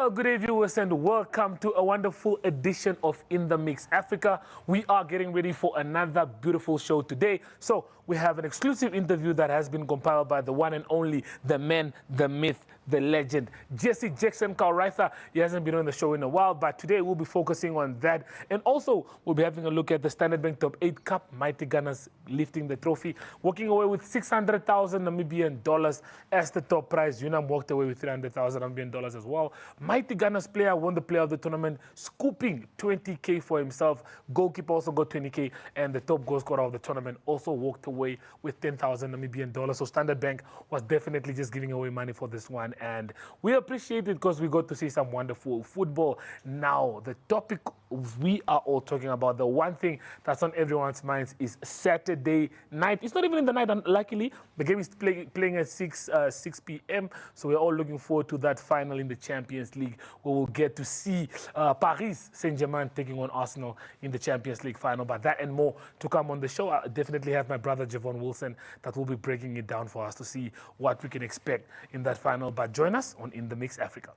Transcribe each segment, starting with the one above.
Well, good day, viewers, and welcome to a wonderful edition of In the Mix Africa. We are getting ready for another beautiful show today. So we have an exclusive interview that has been compiled by the one and only, the man, the myth, the legend, Jesse Jackson Carl. He hasn't been on the show in a while, but today we'll be focusing on that. And also, we'll be having a look at the Standard Bank Top 8 Cup, Mighty Gunners lifting the trophy, walking away with 600,000 Namibian dollars as the top prize. Unam walked away with 300,000 Namibian dollars as well. Mighty Gunners player won the player of the tournament, scooping 20K for himself. Goalkeeper also got 20K, and the top goal scorer of the tournament also walked away with 10,000 Namibian dollars. So Standard Bank was definitely just giving away money for this one, and we appreciate it because we got to see some wonderful football. Now, the topic we are all talking about, the one thing that's on everyone's minds, is Saturday night. It's not even in the night, luckily. The game is playing at 6 p.m. So we're all looking forward to that final in the Champions League, where we'll get to see Paris Saint-Germain taking on Arsenal in the Champions League final. But that and more to come on the show. I definitely have my brother Javon Wilson that will be breaking it down for us to see what we can expect in that final. But join us on In the Mix Africa.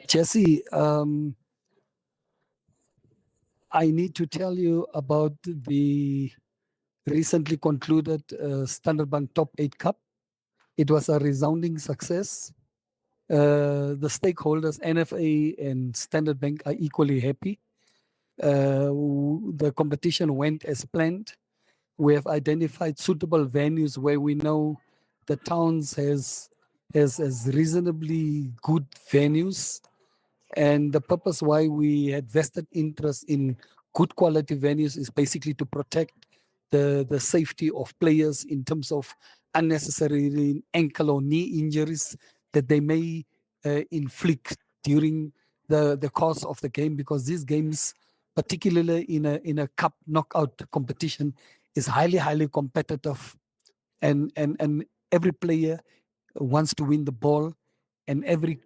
Jesse, I need to tell you about the recently concluded Standard Bank Top 8 Cup. It was a resounding success. The stakeholders, NFA and Standard Bank, are equally happy. The competition went as planned. We have identified suitable venues where we know the towns has reasonably good venues. And the purpose why we had vested interest in good quality venues is basically to protect the safety of players in terms of unnecessary ankle or knee injuries that they may inflict during the course of the game, because these games, particularly in a cup knockout competition, is highly competitive, and every player wants to win the ball, and every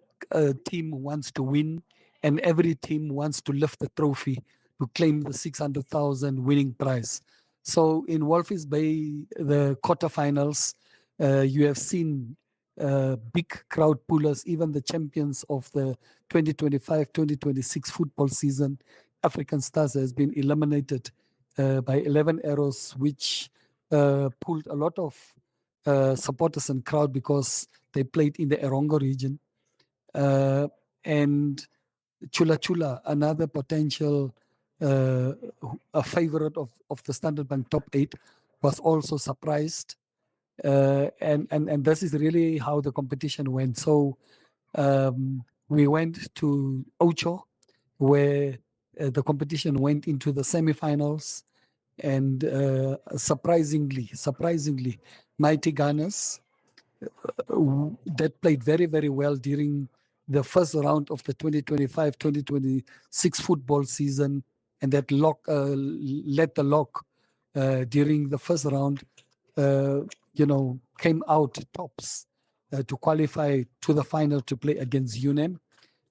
team wants to win, and every team wants to lift the trophy to claim the 600,000 winning prize. So in Walvis Bay, the quarterfinals, you have seen big crowd pullers, even the champions of the 2025-2026 football season. African Stars has been eliminated by 11 arrows, which pulled a lot of supporters and crowd because they played in the Erongo region. And Chula Chula, another potential a favorite of the Standard Bank Top 8, was also surprised. And this is really how the competition went. So we went to Ocho, where the competition went into the semifinals, and surprisingly, Mighty Gunners that played very well during the first round of the 2025-2026 football season, and that led the lock during the first round, came out tops to qualify to the final to play against UNAM,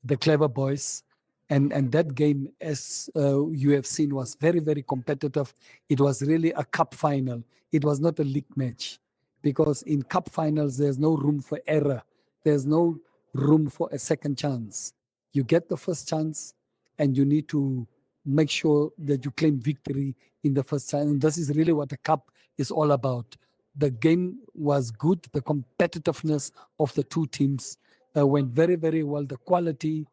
the Clever Boys. And that game, as you have seen, was very competitive. It was really a cup final. It was not a league match, because in cup finals, there's no room for error. There's no room for a second chance. You get the first chance, and you need to make sure that you claim victory in the first chance. And this is really what a cup is all about. The game was good. The competitiveness of the two teams went very well. The quality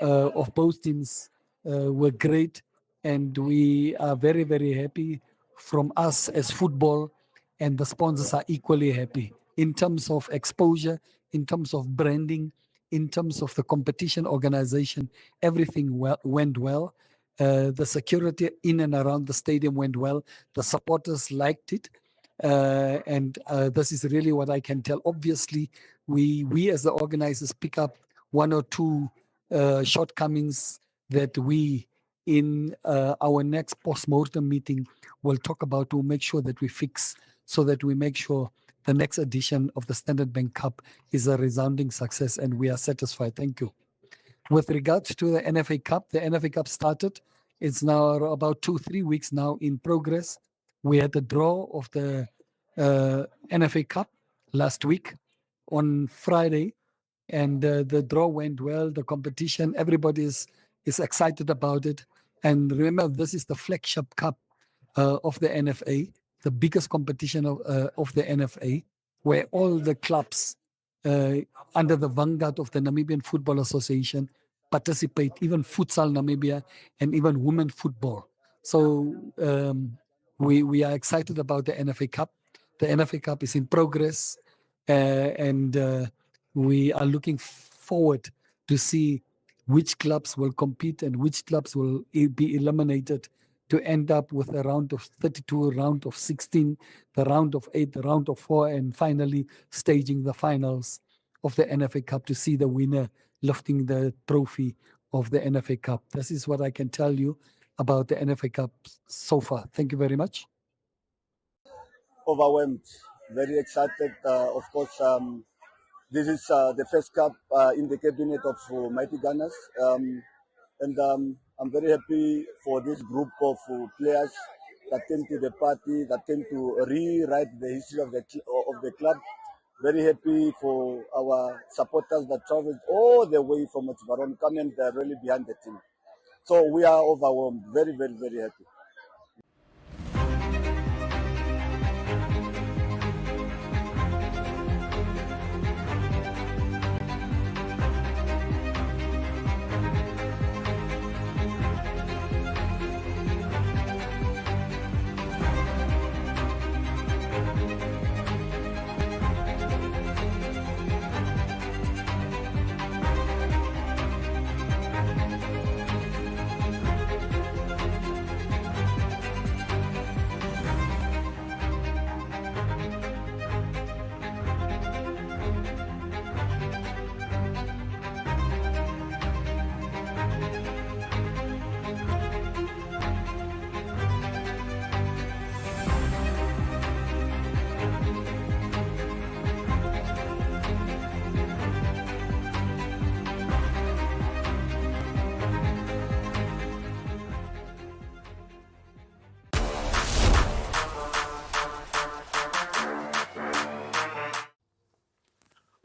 of both teams were great, and we are very happy from us as football, and the sponsors are equally happy in terms of exposure, in terms of branding, in terms of the competition organization. Everything went well. The security in and around the stadium went well. The supporters liked it. And this is really what I can tell. Obviously, we as the organizers pick up one or two shortcomings that we, in our next post-mortem meeting, will talk about to make sure that we fix so that we make sure the next edition of the Standard Bank Cup is a resounding success and we are satisfied. Thank you. With regards to the NFA Cup, the NFA Cup started. It's now about 2-3 weeks now in progress. We had the draw of the NFA Cup last week on Friday, and the draw went well. The competition, everybody is excited about it. And remember, this is the flagship cup of the NFA, the biggest competition of the NFA, where all the clubs under the vanguard of the Namibian Football Association participate, even Futsal Namibia and even women football. So we are excited about the NFA Cup. The NFA Cup is in progress, and we are looking forward to see which clubs will compete and which clubs will be eliminated to end up with a round of 32, round of 16, the round of 8, the round of 4, and finally staging the finals of the NFA Cup to see the winner lifting the trophy of the NFA Cup. This is what I can tell you about the NFA Cup so far. Thank you very much. Overwhelmed, very excited. Of course, this is the first cup in the cabinet of Mighty Gunners. And I'm very happy for this group of players that came to the party, that came to rewrite the history of the club. Very happy for our supporters that traveled all the way from Otsbaron, coming really behind the team. So we are overwhelmed, very, very, very happy.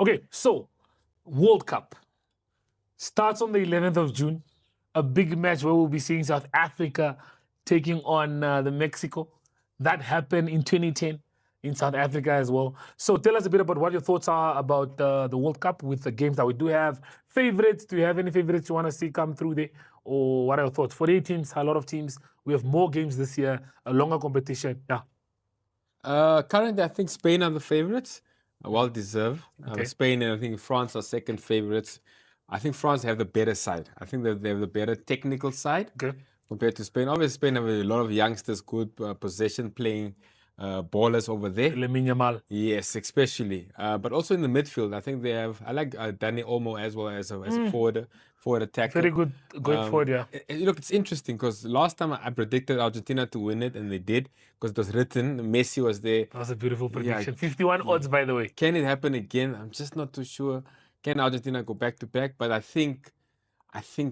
Okay, so World Cup starts on the 11th of June. A big match where we'll be seeing South Africa taking on the Mexico. That happened in 2010 in South Africa as well. So tell us a bit about what your thoughts are about the World Cup with the games that we do have. Favorites, do you have any favorites you want to see come through there? Or what are your thoughts? 48 teams, a lot of teams. We have more games this year, a longer competition. Yeah. Currently, I think Spain are the favorites. Well deserved. Okay. Spain and I think France are second favorites. I think France have the better side. I think that they have the better technical side Okay. compared to Spain. Obviously, Spain have a lot of youngsters, good possession playing ballers over there. Lamine Yamal. Yes, especially. But also in the midfield, I think they have. I like Dani Olmo as well as a forward attacker. Very good going forward, yeah. Look, it's interesting because last time I predicted Argentina to win it, and they did because it was written. Messi was there. That was a beautiful prediction. 51 odds, by the way. Can it happen again? I'm just not too sure. Can Argentina go back to back? But I think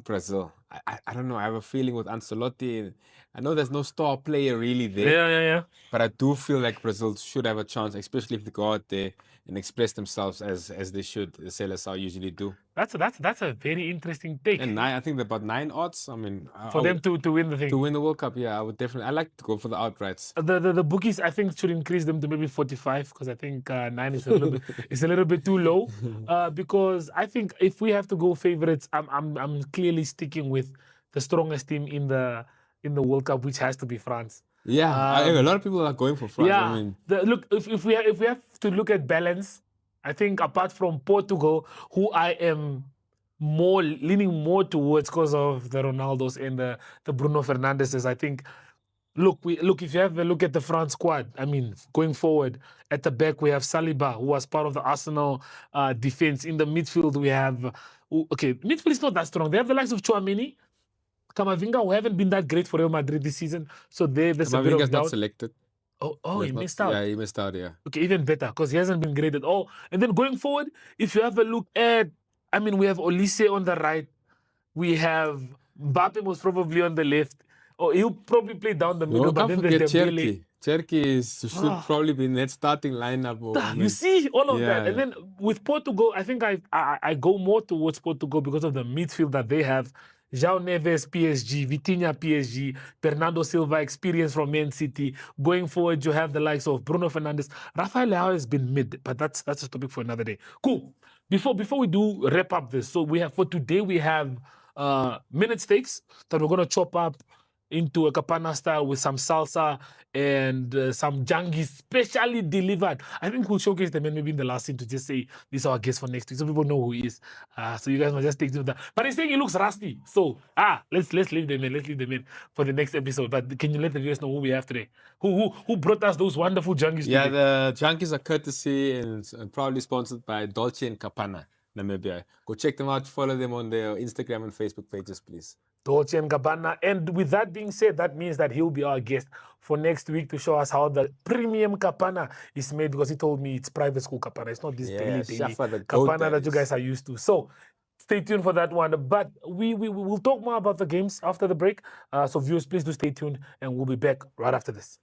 Brazil. I don't know. I have a feeling with Ancelotti. I know there's no star player really there. Yeah. But I do feel like Brazil should have a chance, especially if they go out there and express themselves as they should, as Seleção usually do. That's a very interesting take. And I think they're about 9 odds. I mean, For them to win the thing. to win the World Cup, yeah, I would definitely. I like to go for the outrights. The bookies, I think, should increase them to maybe 45 because I think 9 is a little bit too low. Because I think if we have to go favorites, I'm clearly sticking with the strongest team in the World Cup, which has to be France. Yeah, a lot of people are going for France. Yeah, I mean, look, if we have to look at balance, I think apart from Portugal, who I am leaning more towards because of the Ronaldos and the Bruno Fernandeses, I think. Look, if you have a look at the France squad, I mean, going forward, at the back we have Saliba, who was part of the Arsenal defense. In the midfield we have, midfield is not that strong. They have the likes of Tchouaméni, Camavinga, who haven't been that great for Real Madrid this season. So there's a bit Camavinga's of doubt. not selected. Oh, he was not- missed out. Yeah, he missed out. Yeah. Okay, even better because he hasn't been great at all. And then going forward, if you have a look at, I mean, we have Olise on the right, we have Mbappe most probably on the left, or he'll probably play down the middle. No, But can't then there's forget Dembele. Cherki. Cherki should Ah. probably be in that starting lineup. You see all of that, Yeah. and then with Portugal, I think I go more towards Portugal because of the midfield that they have. João Neves, PSG, Vitinha, PSG, Bernardo Silva, experience from Man City. Going forward, you have the likes of Bruno Fernandes. Rafael Leao has been mid, but that's a topic for another day. Cool. Before we do wrap up this, so we have for today we have minute steaks that we're gonna chop up into a Kapana style with some salsa and some jangi specially delivered. I think we'll showcase them maybe in the last scene to just say this is our guest for next week so people know who he is. So you guys must just take to that. But he's saying he looks rusty. So let's leave them in. Let's leave them in for the next episode. But can you let the viewers know who we have today? Who brought us those wonderful jangis Yeah, today? the junkies are courtesy and proudly sponsored by Dolce and Gabbana, Namibia. Go check them out. Follow them on their Instagram and Facebook pages, please. Dolce and Gabbana. And with that being said, that means that he'll be our guest for next week to show us how the premium Kapana is made because he told me it's private school Kapana. It's not this daily Shafa, the goat Kapana that you is. guys are used to. So stay tuned for that one. But we will talk more about the games after the break. So viewers, please do stay tuned and we'll be back right after this.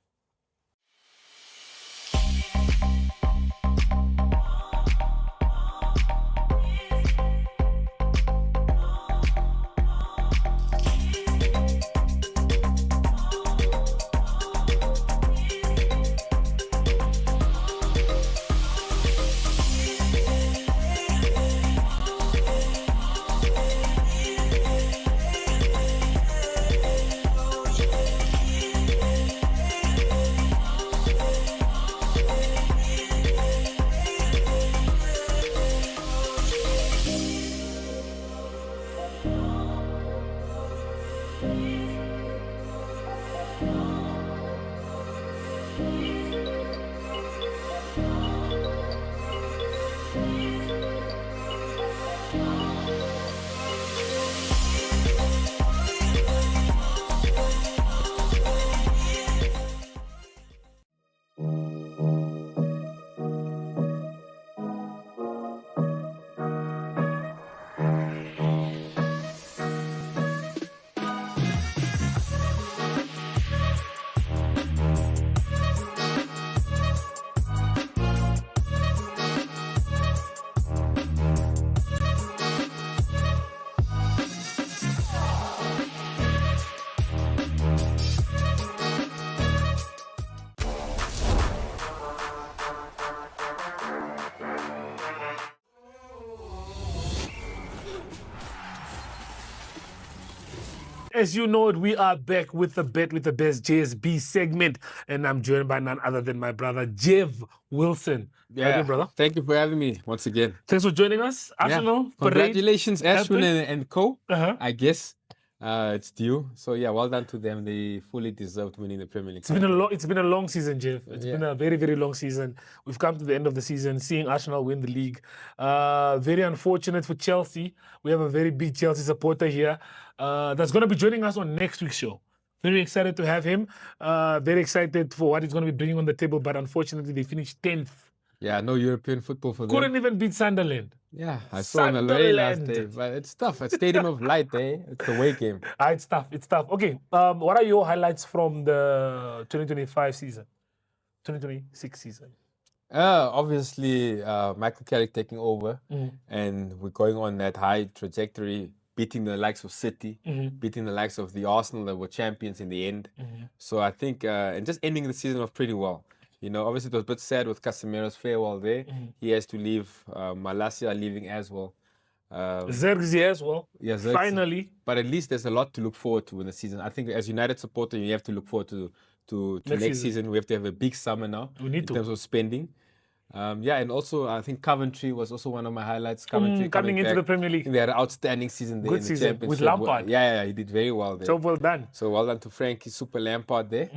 As you know it, we are back with the Bet with the Best JSB segment, and I'm joined by none other than my brother Jev Wilson. How you doing, brother? Thank you for having me once again. Thanks for joining us. Arsenal parade. Congratulations, Ashwin happened. and co. Uh-huh. I guess it's due. So yeah, well done to them. They fully deserved winning the Premier League. It's been a long season, Jeff. It's been a very, very long season. We've come to the end of the season, seeing Arsenal win the league. Very unfortunate for Chelsea. We have a very big Chelsea supporter here that's going to be joining us on next week's show. Very excited to have him. Very excited for what he's going to be bringing on the table. But unfortunately, they finished 10th. Yeah, no European football for them. Couldn't even beat Sunderland. Yeah, I saw on away last Sunderland. day, but it's tough. At Stadium of Light, eh? It's a away game. It's tough. It's tough. Okay, what are your highlights from the 2025 season? 2026 season? Obviously, Michael Carrick taking over, and we're going on that high trajectory, beating the likes of City, beating the likes of the Arsenal that were champions in the end. So I think, and just ending the season off pretty well. You know, obviously it was a bit sad with Casemiro's farewell there. He has to leave. Malacia leaving as well. Zirkzee as well. Yeah, Xerxes. Finally. But at least there's a lot to look forward to in the season. I think as United supporter, you have to look forward to next season. We have to have a big summer now We need in to. terms of spending. Yeah, and also I think Coventry was also one of my highlights. Coventry Coming into back. the Premier I League. think they had an outstanding season there Good in the season championship. with Lampard. Yeah, he did very well there. Job well done. So well done to Frankie, Super Lampard there.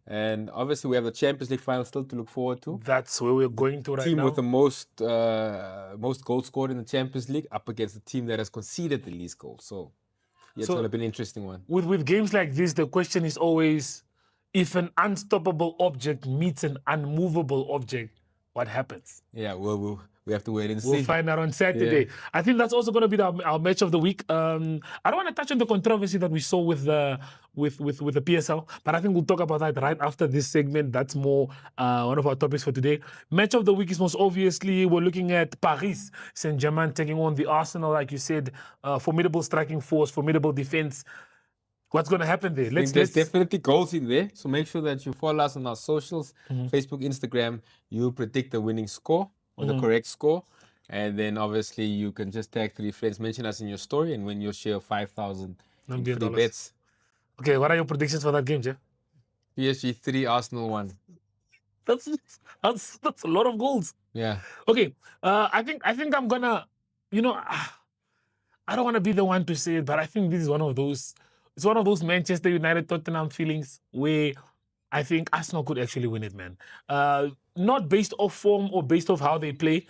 And obviously we have the Champions League final still to look forward to. That's where we're going to right Team now. with the most goals scored in the Champions League up against the team that has conceded the least goals. So yeah, it's So- going to be an interesting one. With games like this, the question is always, if an unstoppable object meets an unmovable object, what happens? Yeah, well, we have to wait and see. We'll find out on Saturday. Yeah. I think that's also going to be our match of the week. I don't want to touch on the controversy that we saw with the PSL, but I think we'll talk about that right after this segment. That's more one of our topics for today. Match of the week is most obviously we're looking at Paris Saint-Germain taking on the Arsenal, like you said, formidable striking force, formidable defense. What's going to happen there? There's definitely goals in there. So make sure that you follow us on our socials, Facebook, Instagram. You predict the winning score or the correct score. And then obviously you can just tag 3 friends, mention us in your story, and win your share of 5,000 in free bets. Okay, what are your predictions for that game, Jeff? PSG 3, Arsenal 1. That's a lot of goals. Yeah. Okay, I think I'm gonna, I don't want to be the one to say it, but I think this is one of those. It's one of those Manchester United Tottenham feelings where I think Arsenal could actually win it, man. Not based off form or based off how they play.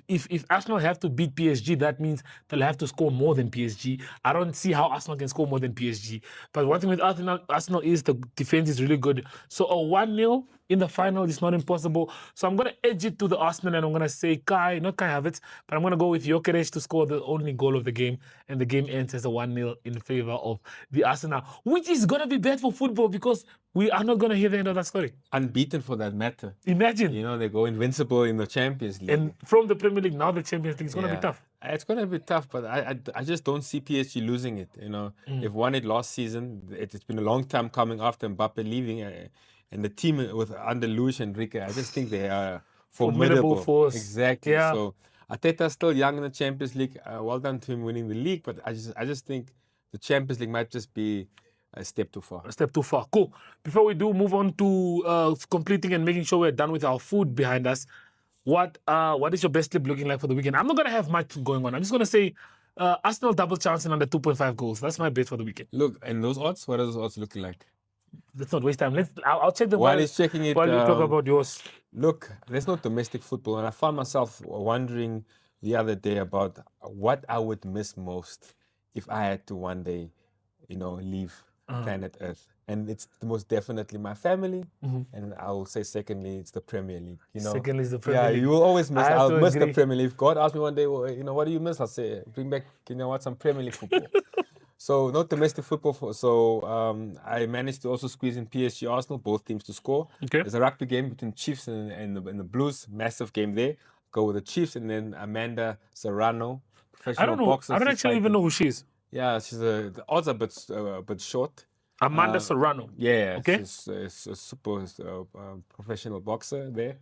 If Arsenal have to beat PSG, that means they'll have to score more than PSG. I don't see how Arsenal can score more than PSG. But one thing with Arsenal is the defense is really good. So a 1-0 in the final is not impossible. So I'm going to edge it to the Arsenal and I'm going to say not Kai Havertz, but I'm going to go with Gyökeres to score the only goal of the game. And the game ends as a 1-0 in favor of the Arsenal, which is going to be bad for football because we are not going to hear the end of that story. Unbeaten for that matter. Imagine. They go invincible in the Champions League. And from the Premier League, now the Champions League is going to be tough. It's going to be tough, but I just don't see PSG losing it. They've won it last season. It's been a long time coming after Mbappe leaving. And the team under Luis Enrique, I just think they are formidable force. Exactly. Yeah. So Arteta's still young in the Champions League. Well done to him winning the league, but I just think the Champions League might just be a step too far. A step too far. Cool. Before we do move on to completing and making sure we're done with our food behind us, what is your best slip looking like for the weekend? I'm not going to have much going on. I'm just going to say Arsenal double chancing under 2.5 goals. That's my bet for the weekend. Look, and those odds, what are those odds looking like? Let's not waste time. I'll check them while he's checking it. While you talk about yours. Look, there's no domestic football, and I found myself wondering the other day about what I would miss most if I had to one day, leave planet Earth. And it's most definitely my family, and I will say secondly, it's the Premier League. Secondly, is the Premier League. Yeah, you will always miss. I'll miss the Premier League. If God asked me one day, well, what do you miss? I'll say, bring back, some Premier League football. So no domestic football. So I managed to also squeeze in PSG Arsenal, both teams to score. Okay. There's a rugby game between Chiefs and the Blues, massive game there. Go with the Chiefs, and then Amanda Serrano, professional boxer. I don't actually even know who she is. Yeah, she's the odds are a bit short. Amanda Serrano. Yeah. Okay. She's a super professional boxer there.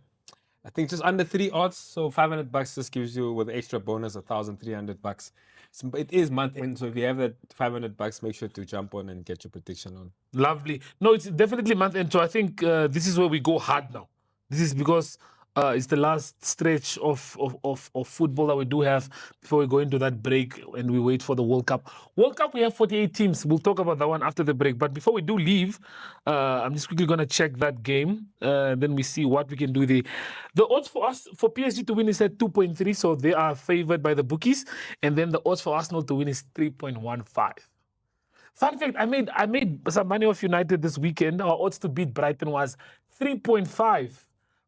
I think just under 3 odds, so $500 just gives you with extra bonus $1,300. So it is month end, so if you have that $500, make sure to jump on and get your prediction on. Lovely. No, it's definitely month end. So I think this is where we go hard now. This is because it's the last stretch of football that we do have before we go into that break and we wait for the World Cup. World Cup, we have 48 teams. We'll talk about that one after the break. But before we do leave, I'm just quickly going to check that game. Then we see what we can do there. The odds for us, for PSG to win is at 2.3. So they are favored by the bookies. And then the odds for Arsenal to win is 3.15. Fun fact, I made some money off United this weekend. Our odds to beat Brighton was 3.5.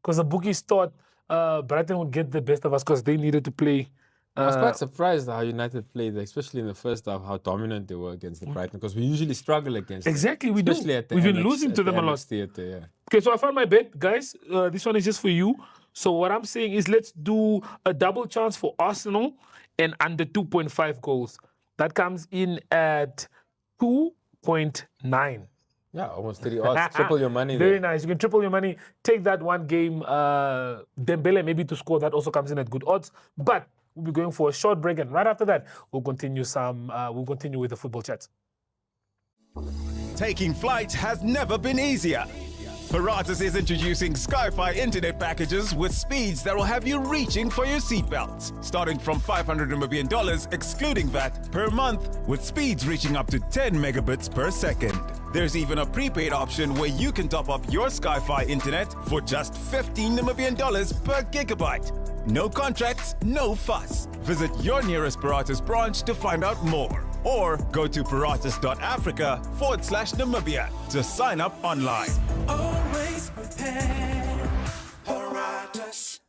Because the bookies thought Brighton would get the best of us because they needed to play. I was quite surprised how United played, especially in the first half, how dominant they were against the Brighton, because we usually struggle against them. Exactly, we do. We've been losing to them a lot. Theater, yeah. Okay, so I found my bet, guys. This one is just for you. So what I'm saying is let's do a double chance for Arsenal and under 2.5 goals. That comes in at 2.9. Yeah, almost 3 odds. Triple your money. Very nice. You can triple your money. Take that one game. Dembele maybe to score. That also comes in at good odds. But we'll be going for a short break, and right after that, we'll continue with the football chat. Taking flight has never been easier. Paratus is introducing Sky-Fi internet packages with speeds that will have you reaching for your seatbelts. Starting from $500 million, excluding VAT, per month, with speeds reaching up to 10 megabits per second. There's even a prepaid option where you can top up your Sky-Fi internet for just $15 million per gigabyte. No contracts, no fuss. Visit your nearest Paratus branch to find out more. or go to paratus.africa/Namibia to sign up online. Always prepared. Paratus.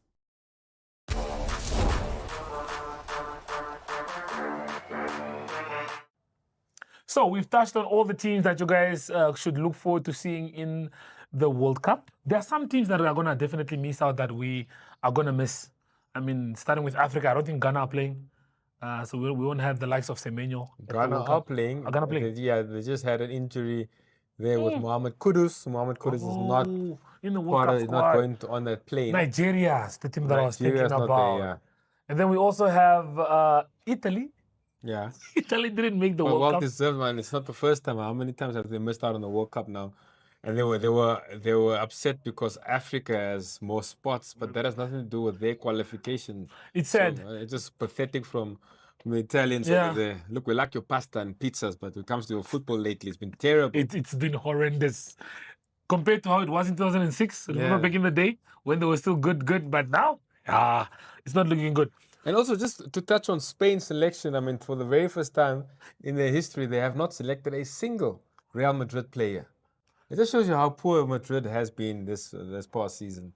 So we've touched on all the teams that you guys should look forward to seeing in the World Cup. There are some teams that are going to definitely miss out that we are going to miss. I mean, starting with Africa, I don't think Ghana are playing. So we won't have the likes of Semenyo. at the Ghana World are Cup. playing. Are Ghana playing? They just had an injury there with Mohamed Kudus. Mohamed Kudus is not Oh, in the World part Cup of, is not squad. going on that plane. Nigeria is the team that I was Nigeria's thinking not about. there, yeah. And then we also have Italy. Yeah. Italy didn't make the But World well Cup. deserved, man. It's not the first time. How many times have they missed out on the World Cup now? And they were upset because Africa has more spots, but that has nothing to do with their qualification. It's So, sad. it's just pathetic from the Italians Yeah. over there. Look, we like your pasta and pizzas, but when it comes to your football lately, it's been terrible. It's been horrendous compared to how it was in 2006. Remember Yeah. back in the day when they were still good, but now it's not looking good. And also, just to touch on Spain's selection, I mean, for the very first time in their history, they have not selected a single Real Madrid player. It just shows you how poor Madrid has been this past season.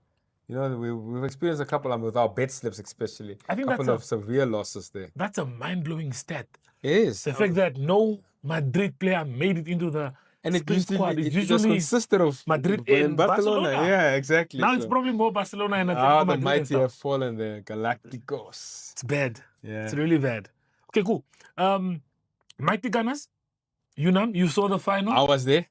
You know, we've experienced a couple with our bet slips, especially. I think a couple that's of severe losses there. That's a mind-blowing stat. It is. The fact that no Madrid player made it into the And it Spain usually, squad. It it just usually consisted of Madrid and and Barcelona. Yeah, exactly. now it's So, probably more Barcelona and Atletico the Madrid and mighty stuff. have fallen there. Galacticos. It's bad. Yeah. It's really bad. Okay, cool. Mighty Gunners, Unam, you saw the final. I was there.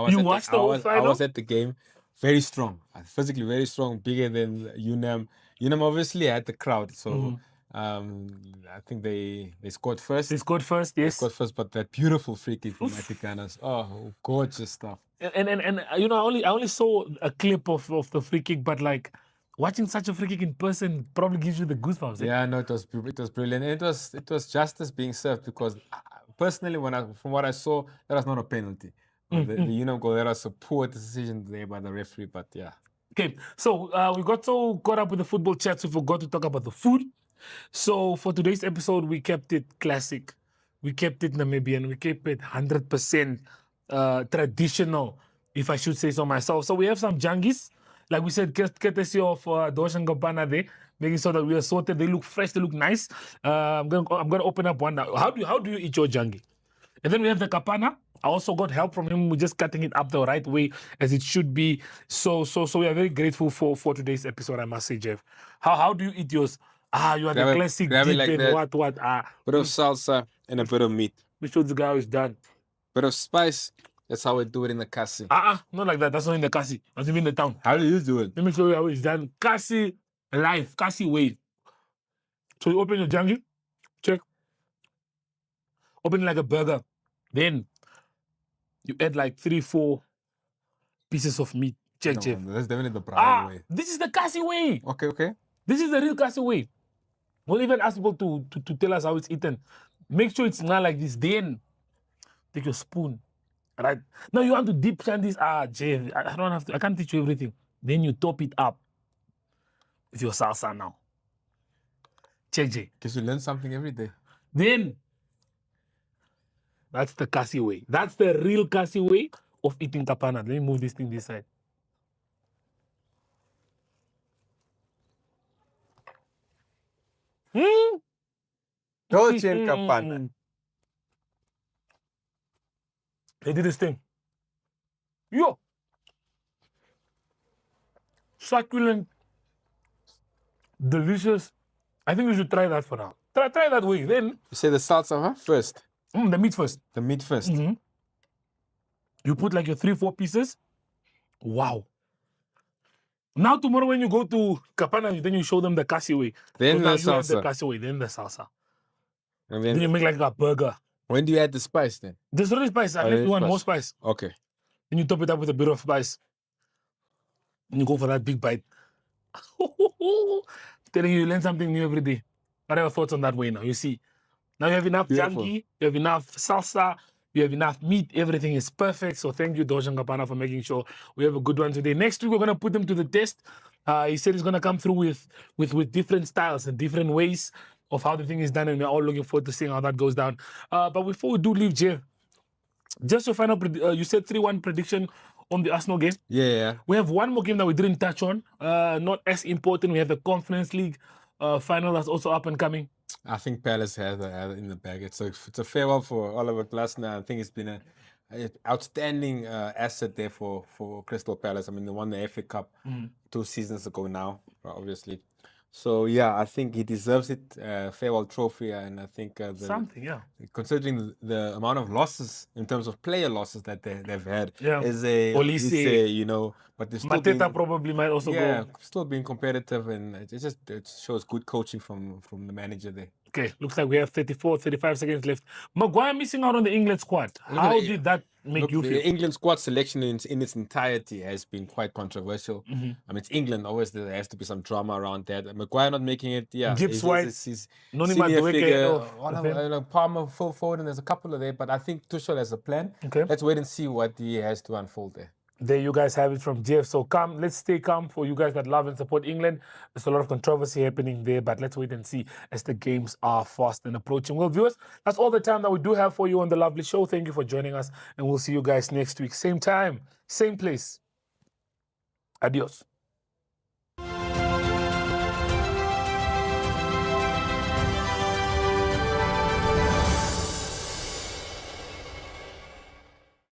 You watched the whole I final? was at the game. Very strong. Physically very strong. Bigger than UNAM. UNAM obviously had the crowd. So I think they scored first. They scored first, yes. Scored first, but that beautiful free kick from Mighty Gunners. Oh, gorgeous stuff. And you know, I only saw a clip of the free kick, but like watching such a free kick in person probably gives you the goosebumps. eh? Yeah, no, it was brilliant. And it was justice being served because personally, from what I saw, that was not a penalty. The UNAM goal, that was a poor decision there by the referee. But yeah. Okay, so we got so caught up with the football chats, we forgot to talk about the food. So for today's episode, we kept it classic. We kept it Namibian. We kept it 100% traditional, if I should say so myself. So we have some jangis, like we said, courtesy of Dosh and Gabana there, making sure that we are sorted. They look fresh, they look nice. I'm gonna open up one now. How do you eat your jangi? And then we have the kapana. I also got help from him. We're just cutting it up the right way as it should be. So we are very grateful for today's episode, I must say, Jeff. How do you eat yours? You are the classic grab it deep like and that. what? Bit of salsa and a bit of meat. We showed the guy how it's done. Bit of spice. That's how we do it in the kasi. Not like that. That's not in the Kasi. That's even in the town. How do you do it? Let me show you how it's done. Kasi life, Kasi way. So you open your jangi, check. Open it like a burger. Then you add like 3-4 pieces of meat. Check, Jeff. That's definitely the brown way. This is the Kasi way. Okay. This is the real Kasi way. We'll even ask people to tell us how it's eaten. Make sure it's not like this. Then take your spoon. Right? Now you want to deep sand this. Jeff, I don't have to. I can't teach you everything. Then you top it up with your salsa now. Check, Jay. Because you learn something every day. Then that's the Kasi way. That's the real Kasi way of eating kapana. Let me move this thing this side. Dolce and Gabbana. They did this thing. Yo. Succulent. Delicious. I think we should try that for now. Try that way. Then You say the salsa first. the meat first. The meat 1st. You put like your 3-4 pieces. Wow. Now tomorrow when you go to Kapana, then you show them the Kasi way. Then So the now you have the salsa. Kasi way, then the salsa. And Then you then make like a burger. when do you add the spice then? There's already spice. Unless there is you want more spice. spice. Okay. Then you top it up with a bit of spice. And you go for that big bite. Telling you learn something new every day. What are your thoughts on that way now? You see, now you have enough Beautiful. janki, you have enough salsa, you have enough meat, everything is perfect. So thank you, Dojan Kapana, for making sure we have a good one today. Next week, we're going to put him to the test. He said he's going to come through with different styles and different ways. of how the thing is done, and we're all looking forward to seeing how that goes down. But before we do leave, Jeff, just your final, you said 3-1 prediction on the Arsenal game. Yeah. We have one more game that we didn't touch on, not as important. We have the Conference League final that's also up and coming. I think Palace has it in the bag. It's a farewell for Oliver Glasner. I think it's been a outstanding asset there for Crystal Palace. I mean, they won the FA Cup 2 seasons ago now, obviously. So yeah, I think he deserves it. Farewell trophy, and I think Something, yeah. considering the amount of losses in terms of player losses that they've had, Yeah. is Olise. but they're still being, Mateta probably might also go. still being competitive, and it shows good coaching from the manager there. Okay, looks like we have 35 seconds left. Maguire missing out on the England squad. How did that make Look, you feel? the England squad selection in its entirety has been quite controversial. I mean, it's England. Always there has to be some drama around that. Maguire not making it. Yeah, Gibbs White, he's Noni senior Madueke figure. of them. Palmer, Phil Foden. There's a couple of there, but I think Tuchel has a plan. Okay. Let's wait and see what he has to unfold there. There you guys have it from Jeff. So let's stay calm for you guys that love and support England. There's a lot of controversy happening there, but let's wait and see as the games are fast and approaching. Well, viewers, that's all the time that we do have for you on The Lovely Show. Thank you for joining us, and we'll see you guys next week. Same time, same place. Adios.